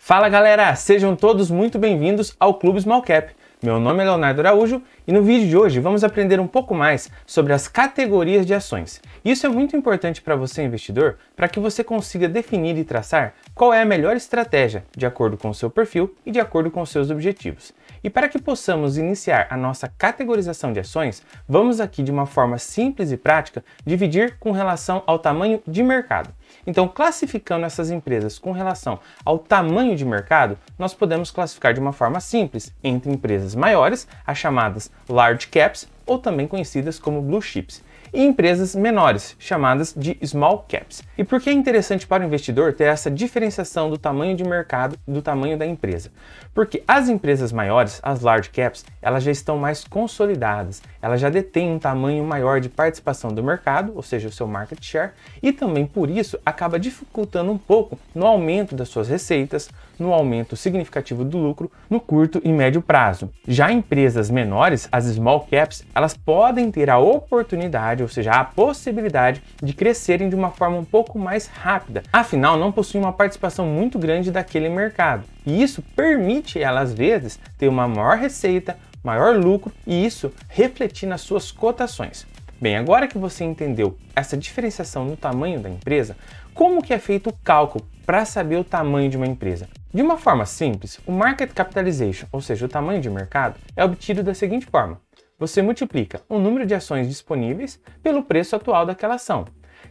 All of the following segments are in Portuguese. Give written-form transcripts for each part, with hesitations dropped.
Fala galera, sejam todos muito bem-vindos ao Clube Small Cap. Meu nome é Leonardo Araújo e no vídeo de hoje vamos aprender um pouco mais sobre as categorias de ações. Isso é muito importante para você, investidor, para que você consiga definir e traçar qual é a melhor estratégia de acordo com o seu perfil e de acordo com os seus objetivos. E para que possamos iniciar a nossa categorização de ações, vamos aqui de uma forma simples e prática dividir com relação ao tamanho de mercado. Então, classificando essas empresas com relação ao tamanho de mercado, nós podemos classificar de uma forma simples entre empresas maiores, as chamadas large caps, ou também conhecidas como blue chips, e empresas menores, chamadas de small caps. E por que é interessante para o investidor ter essa diferenciação do tamanho de mercado e do tamanho da empresa? Porque as empresas maiores, as large caps, elas já estão mais consolidadas, elas já detêm um tamanho maior de participação do mercado, ou seja, o seu market share, e também por isso acaba dificultando um pouco no aumento das suas receitas, no aumento significativo do lucro no curto e médio prazo. Já empresas menores, as small caps, elas podem ter a oportunidade, ou seja, a possibilidade de crescerem de uma forma um pouco mais rápida. Afinal, não possuem uma participação muito grande daquele mercado. E isso permite ela, às vezes, ter uma maior receita, maior lucro e isso refletir nas suas cotações. Bem, agora que você entendeu essa diferenciação no tamanho da empresa, como que é feito o cálculo para saber o tamanho de uma empresa? De uma forma simples, o market capitalization, ou seja, o tamanho de mercado, é obtido da seguinte forma. Você multiplica o número de ações disponíveis pelo preço atual daquela ação.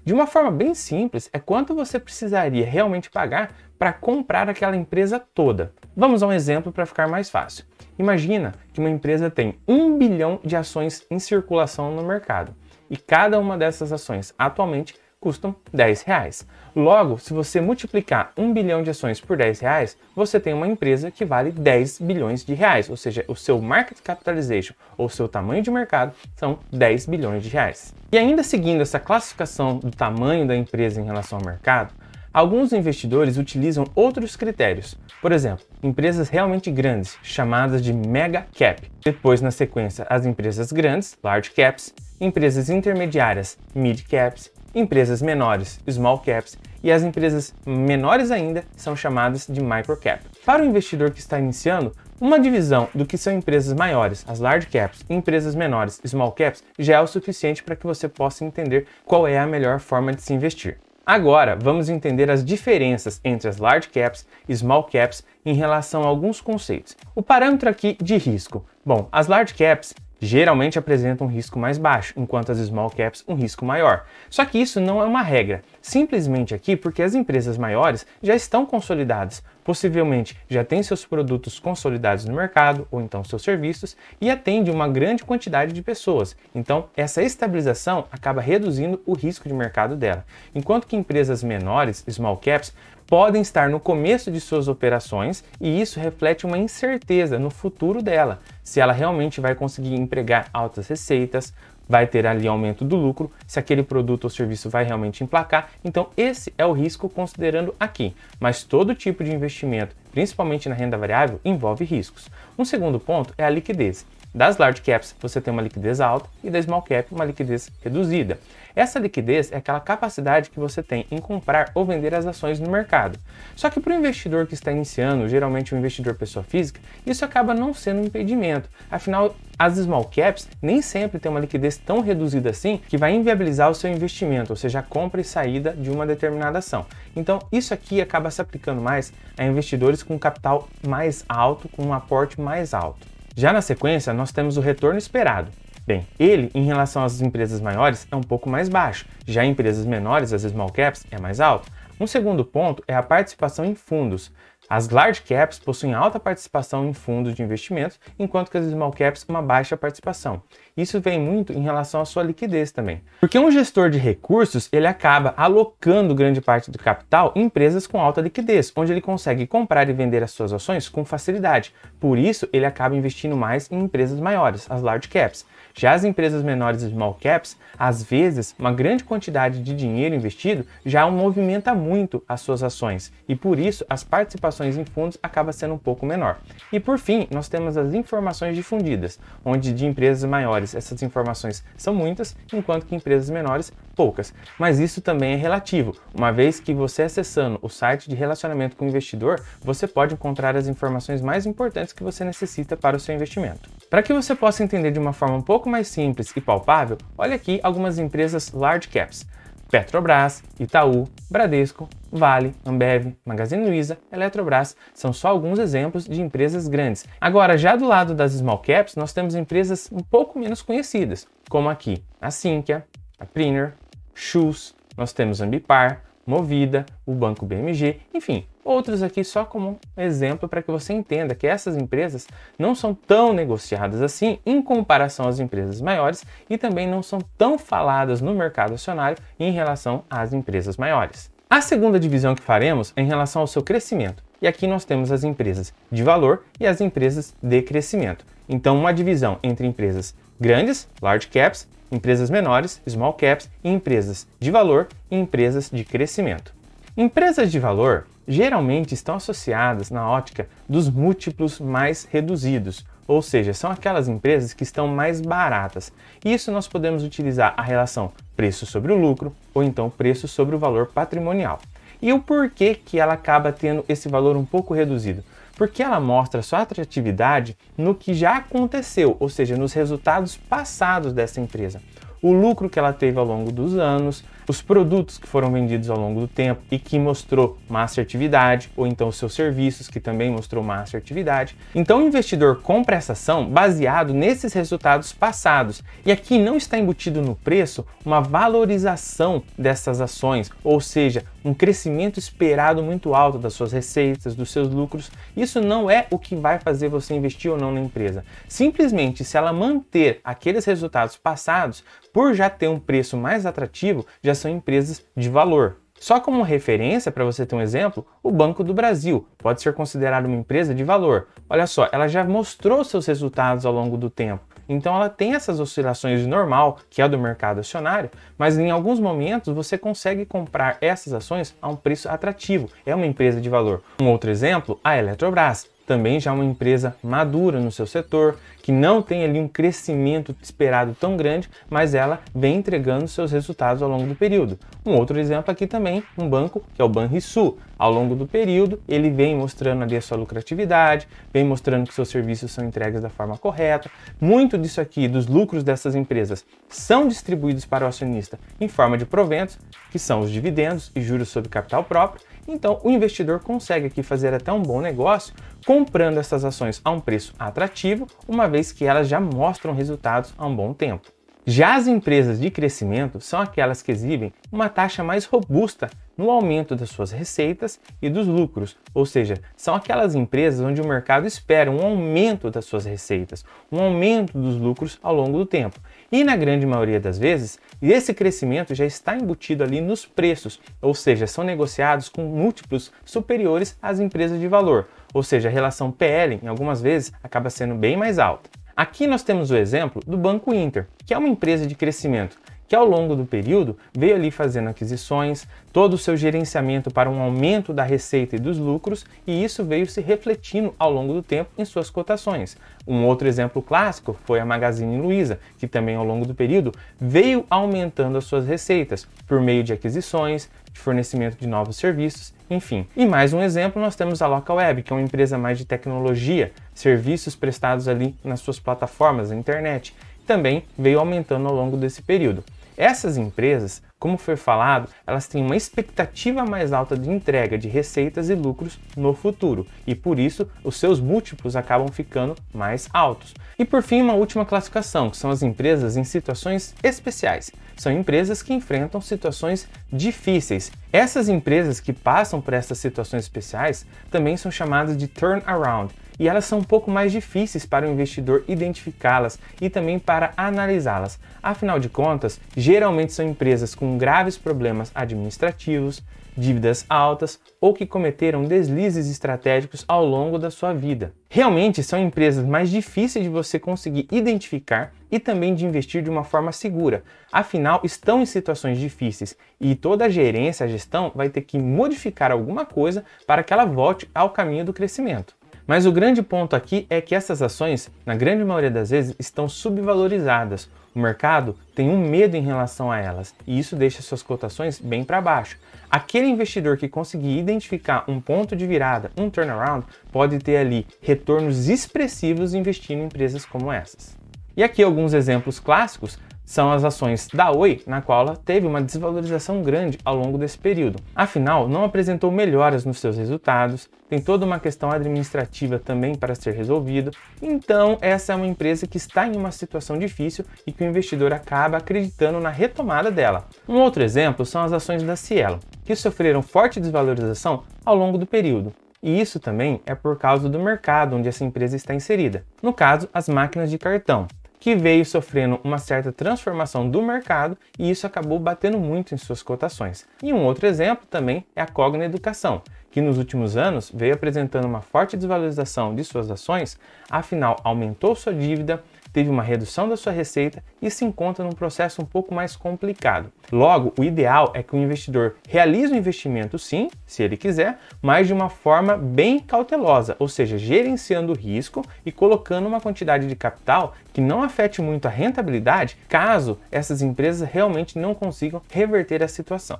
De uma forma bem simples, é quanto você precisaria realmente pagar para comprar aquela empresa toda. Vamos a um exemplo para ficar mais fácil. Imagina que uma empresa tem 1 bilhão de ações em circulação no mercado e cada uma dessas ações atualmente custam R$10. Logo, se você multiplicar 1 bilhão de ações por R$10, você tem uma empresa que vale 10 bilhões de reais, ou seja, o seu market capitalization, ou seu tamanho de mercado, são 10 bilhões de reais. E ainda seguindo essa classificação do tamanho da empresa em relação ao mercado, alguns investidores utilizam outros critérios. Por exemplo, empresas realmente grandes, chamadas de mega cap. Depois, na sequência, as empresas grandes, large caps, empresas intermediárias, mid caps, empresas menores, small caps, e as empresas menores ainda são chamadas de micro cap. Para o investidor que está iniciando, uma divisão do que são empresas maiores, as large caps, e empresas menores, small caps, já é o suficiente para que você possa entender qual é a melhor forma de se investir. Agora, vamos entender as diferenças entre as large caps e small caps em relação a alguns conceitos. O parâmetro aqui de risco. Bom, as large caps geralmente apresentam um risco mais baixo, enquanto as small caps um risco maior. Só que isso não é uma regra, simplesmente aqui porque as empresas maiores já estão consolidadas, possivelmente já têm seus produtos consolidados no mercado, ou então seus serviços, e atende uma grande quantidade de pessoas. Então, essa estabilização acaba reduzindo o risco de mercado dela. Enquanto que empresas menores, small caps, podem estar no começo de suas operações e isso reflete uma incerteza no futuro dela, se ela realmente vai conseguir empregar altas receitas, vai ter ali aumento do lucro, se aquele produto ou serviço vai realmente emplacar. Então esse é o risco considerando aqui, mas todo tipo de investimento, principalmente na renda variável, envolve riscos. Um segundo ponto é a liquidez. Das large caps você tem uma liquidez alta e da small cap uma liquidez reduzida. Essa liquidez é aquela capacidade que você tem em comprar ou vender as ações no mercado. Só que para o investidor que está iniciando, geralmente um investidor pessoa física, isso acaba não sendo um impedimento. Afinal, as small caps nem sempre têm uma liquidez tão reduzida assim que vai inviabilizar o seu investimento, ou seja, a compra e saída de uma determinada ação. Então, isso aqui acaba se aplicando mais a investidores com capital mais alto, com um aporte mais alto. Já na sequência, nós temos o retorno esperado. Bem, ele, em relação às empresas maiores, é um pouco mais baixo. Já em empresas menores, as small caps, é mais alto. Um segundo ponto é a participação em fundos. As large caps possuem alta participação em fundos de investimentos, enquanto que as small caps uma baixa participação. Isso vem muito em relação à sua liquidez também. Porque um gestor de recursos, ele acaba alocando grande parte do capital em empresas com alta liquidez, onde ele consegue comprar e vender as suas ações com facilidade. Por isso, ele acaba investindo mais em empresas maiores, as large caps. Já as empresas menores e small caps, às vezes, uma grande quantidade de dinheiro investido já movimenta muito as suas ações e por isso as participações em fundos acaba sendo um pouco menor. E por fim, nós temos as informações difundidas, onde de empresas maiores essas informações são muitas, enquanto que empresas menores poucas. Mas isso também é relativo, uma vez que você acessando o site de relacionamento com o investidor, você pode encontrar as informações mais importantes que você necessita para o seu investimento. Para que você possa entender de uma forma um pouco mais simples e palpável, olha aqui algumas empresas large caps: Petrobras, Itaú, Bradesco, Vale, Ambev, Magazine Luiza, Eletrobras, são só alguns exemplos de empresas grandes. Agora, já do lado das small caps, nós temos empresas um pouco menos conhecidas, como aqui a Sinqia, a Premier, Schultz, nós temos Ambipar, Movida, o Banco BMG, enfim, outros aqui só como exemplo para que você entenda que essas empresas não são tão negociadas assim em comparação às empresas maiores e também não são tão faladas no mercado acionário em relação às empresas maiores. A segunda divisão que faremos é em relação ao seu crescimento. E aqui nós temos as empresas de valor e as empresas de crescimento. Então, uma divisão entre empresas grandes, large caps, empresas menores, small caps, e empresas de valor e empresas de crescimento. Empresas de valor geralmente estão associadas na ótica dos múltiplos mais reduzidos, ou seja, são aquelas empresas que estão mais baratas. E isso nós podemos utilizar a relação preço sobre o lucro ou então preço sobre o valor patrimonial. E o porquê que ela acaba tendo esse valor um pouco reduzido? Porque ela mostra sua atratividade no que já aconteceu, ou seja, nos resultados passados dessa empresa. O lucro que ela teve ao longo dos anos, os produtos que foram vendidos ao longo do tempo e que mostrou má assertividade, ou então os seus serviços que também mostrou má assertividade. Então o investidor compra essa ação baseado nesses resultados passados. E aqui não está embutido no preço uma valorização dessas ações, ou seja, um crescimento esperado muito alto das suas receitas, dos seus lucros. Isso não é o que vai fazer você investir ou não na empresa. Simplesmente, se ela manter aqueles resultados passados, por já ter um preço mais atrativo, já são empresas de valor. Só como referência, para você ter um exemplo, o Banco do Brasil pode ser considerado uma empresa de valor. Olha só, ela já mostrou seus resultados ao longo do tempo. Então ela tem essas oscilações de normal, que é do mercado acionário, mas em alguns momentos você consegue comprar essas ações a um preço atrativo. É uma empresa de valor. Um outro exemplo, a Eletrobras. Também já uma empresa madura no seu setor, que não tem ali um crescimento esperado tão grande, mas ela vem entregando seus resultados ao longo do período. Um outro exemplo aqui também, um banco, que é o Banrisul. Ao longo do período, ele vem mostrando ali a sua lucratividade, vem mostrando que seus serviços são entregues da forma correta. Muito disso aqui, dos lucros dessas empresas, são distribuídos para o acionista em forma de proventos, que são os dividendos e juros sobre capital próprio. Então, o investidor consegue aqui fazer até um bom negócio comprando essas ações a um preço atrativo, uma vez que elas já mostram resultados há um bom tempo. Já as empresas de crescimento são aquelas que exibem uma taxa mais robusta no aumento das suas receitas e dos lucros, ou seja, são aquelas empresas onde o mercado espera um aumento das suas receitas, um aumento dos lucros ao longo do tempo. E na grande maioria das vezes, esse crescimento já está embutido ali nos preços, ou seja, são negociados com múltiplos superiores às empresas de valor, ou seja, a relação PL em algumas vezes acaba sendo bem mais alta. Aqui nós temos o exemplo do Banco Inter, que é uma empresa de crescimento, que ao longo do período veio ali fazendo aquisições, todo o seu gerenciamento para um aumento da receita e dos lucros, e isso veio se refletindo ao longo do tempo em suas cotações. Um outro exemplo clássico foi a Magazine Luiza, que também ao longo do período veio aumentando as suas receitas por meio de aquisições, de fornecimento de novos serviços, enfim. E mais um exemplo, nós temos a Localweb, que é uma empresa mais de tecnologia, serviços prestados ali nas suas plataformas na internet, também veio aumentando ao longo desse período. Essas empresas, como foi falado, elas têm uma expectativa mais alta de entrega de receitas e lucros no futuro e por isso os seus múltiplos acabam ficando mais altos. E por fim, uma última classificação, que são as empresas em situações especiais. São empresas que enfrentam situações difíceis. Essas empresas que passam por essas situações especiais também são chamadas de turnaround. E elas são um pouco mais difíceis para o investidor identificá-las e também para analisá-las. Afinal de contas, geralmente são empresas com graves problemas administrativos, dívidas altas ou que cometeram deslizes estratégicos ao longo da sua vida. Realmente são empresas mais difíceis de você conseguir identificar e também de investir de uma forma segura. Afinal, estão em situações difíceis e toda a gerência, a gestão vai ter que modificar alguma coisa para que ela volte ao caminho do crescimento. Mas o grande ponto aqui é que essas ações, na grande maioria das vezes, estão subvalorizadas. O mercado tem um medo em relação a elas e isso deixa suas cotações bem para baixo. Aquele investidor que conseguir identificar um ponto de virada, um turnaround, pode ter ali retornos expressivos investindo em empresas como essas. E aqui alguns exemplos clássicos são as ações da Oi, na qual ela teve uma desvalorização grande ao longo desse período. Afinal, não apresentou melhoras nos seus resultados, tem toda uma questão administrativa também para ser resolvida, então essa é uma empresa que está em uma situação difícil e que o investidor acaba acreditando na retomada dela. Um outro exemplo são as ações da Cielo, que sofreram forte desvalorização ao longo do período. E isso também é por causa do mercado onde essa empresa está inserida. No caso, as máquinas de cartão, que veio sofrendo uma certa transformação do mercado e isso acabou batendo muito em suas cotações. E um outro exemplo também é a Cogna Educação, que nos últimos anos veio apresentando uma forte desvalorização de suas ações, afinal aumentou sua dívida, teve uma redução da sua receita e se encontra num processo um pouco mais complicado. Logo, o ideal é que o investidor realize o investimento sim, se ele quiser, mas de uma forma bem cautelosa, ou seja, gerenciando o risco e colocando uma quantidade de capital que não afete muito a rentabilidade, caso essas empresas realmente não consigam reverter a situação.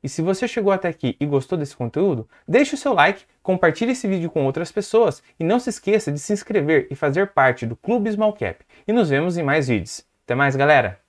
E se você chegou até aqui e gostou desse conteúdo, deixe o seu like, compartilhe esse vídeo com outras pessoas e não se esqueça de se inscrever e fazer parte do Clube Small Cap. E nos vemos em mais vídeos. Até mais, galera!